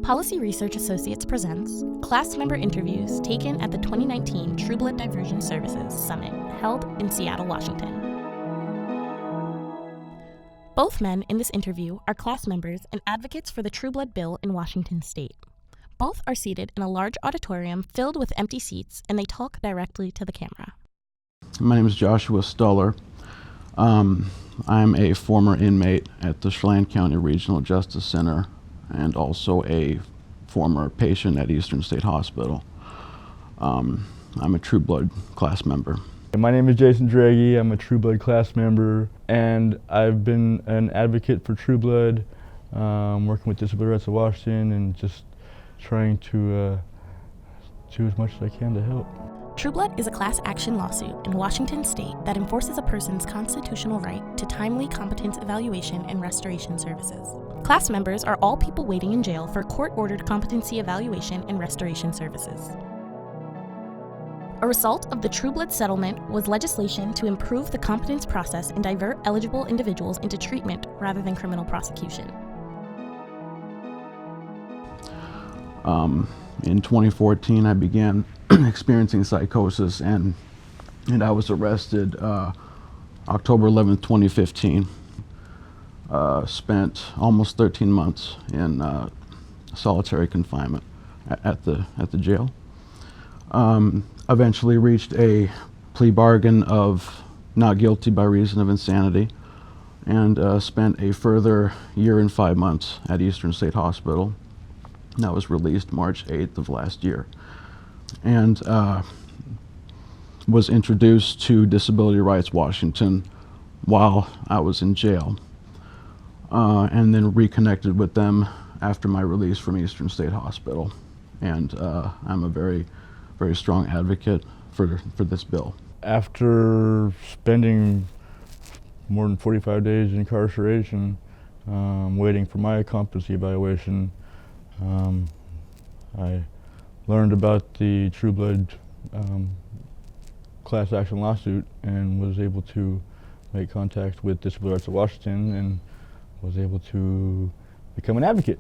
Policy Research Associates presents class member interviews taken at the 2019 Trueblood Diversion Services Summit held in Seattle, Washington. Both men in this interview are class members and advocates for the Trueblood bill in Washington state. Both are seated in a large auditorium filled with empty seats, and they talk directly to the camera. My name is Joshua Stuller. I'm a former inmate at the Chelan County Regional Justice Center and also a former patient at Eastern State Hospital. I'm a Trueblood class member. My name is Jason Draghi. I'm a Trueblood class member, and I've been an advocate for Trueblood, working with Disability Rights of Washington and just trying to do as much as I can to help. Trueblood is a class action lawsuit in Washington state that enforces a person's constitutional right to timely competence evaluation and restoration services. Class members are all people waiting in jail for court-ordered competency evaluation and restoration services. A result of the Trueblood settlement was legislation to improve the competence process and divert eligible individuals into treatment rather than criminal prosecution. In 2014, I began experiencing psychosis, and I was arrested October 11th, 2015. Spent almost 13 months in solitary confinement at the jail. Eventually reached a plea bargain of not guilty by reason of insanity, and spent a further year and 5 months at Eastern State Hospital. And I was released March 8th of last year, and was introduced to Disability Rights Washington while I was in jail, and then reconnected with them after my release from Eastern State Hospital. And I'm a very, very strong advocate for this bill. After Spending more than 45 days in incarceration, waiting for my competency evaluation, I learned about the Trueblood class action lawsuit and was able to make contact with Disability Rights of Washington and was able to become an advocate.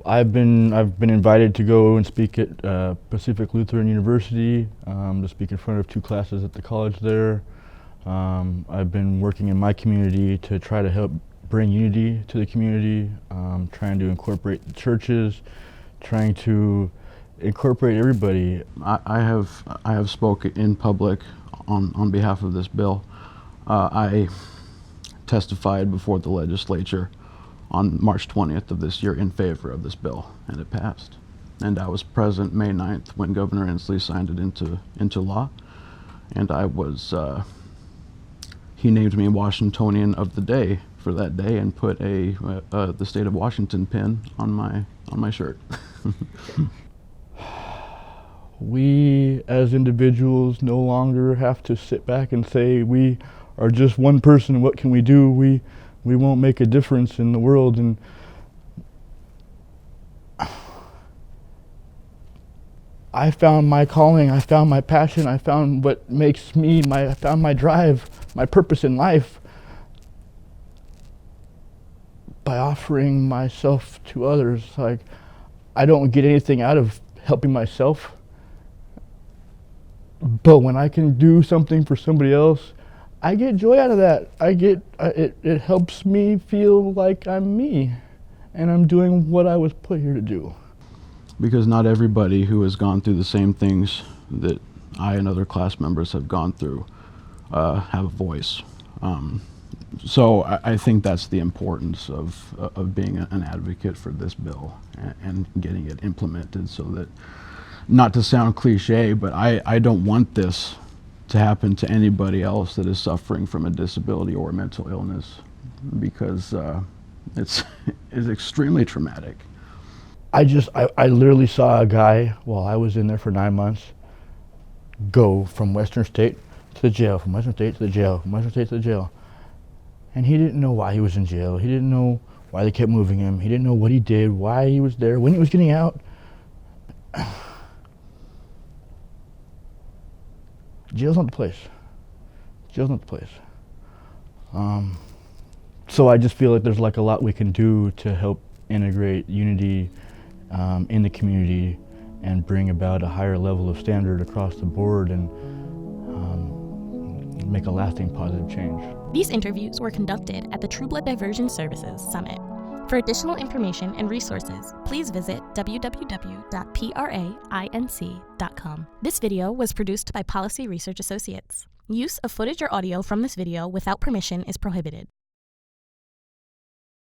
I've been invited to go and speak at Pacific Lutheran University, to speak in front of 2 classes at the college there. I've been working in my community to try to help bring unity to the community, trying to incorporate the churches, trying to incorporate everybody. I have spoken in public on behalf of this bill. I testified before the legislature on March 20th of this year in favor of this bill, and it passed. And I was present May 9th when Governor Inslee signed it into law, and I was he named me Washingtonian of the Day for that day and put the state of Washington pin on my shirt. We as individuals no longer have to sit back and say we are just one person, what can we do? We won't make a difference in the world. And I found my calling, I found my passion, I found what makes me, I found my drive, my purpose in life by offering myself to others. Like, I don't get anything out of helping myself, but when I can do something for somebody else, I get joy out of that. It helps me feel like I'm me and I'm doing what I was put here to do. Because not everybody who has gone through the same things that I and other class members have gone through have a voice. So I think that's the importance of being an advocate for this bill and getting it implemented, so that, not to sound cliche, but I don't want this to happen to anybody else that is suffering from a disability or mental illness, because it's extremely traumatic. I literally saw a guy while I was in there for 9 months go from Western State to the jail, from Western State to the jail, from Western State to the jail. And he didn't know why he was in jail. He didn't know why they kept moving him. He didn't know what he did, why he was there, when he was getting out. Jail's not the place. Jail's not the place. So I just feel like there's like a lot we can do to help integrate unity in the community and bring about a higher level of standard across the board and make a lasting positive change. These interviews were conducted at the Trueblood Diversion Services Summit. For additional information and resources, please visit www.prainc.com. This video was produced by Policy Research Associates. Use of footage or audio from this video without permission is prohibited.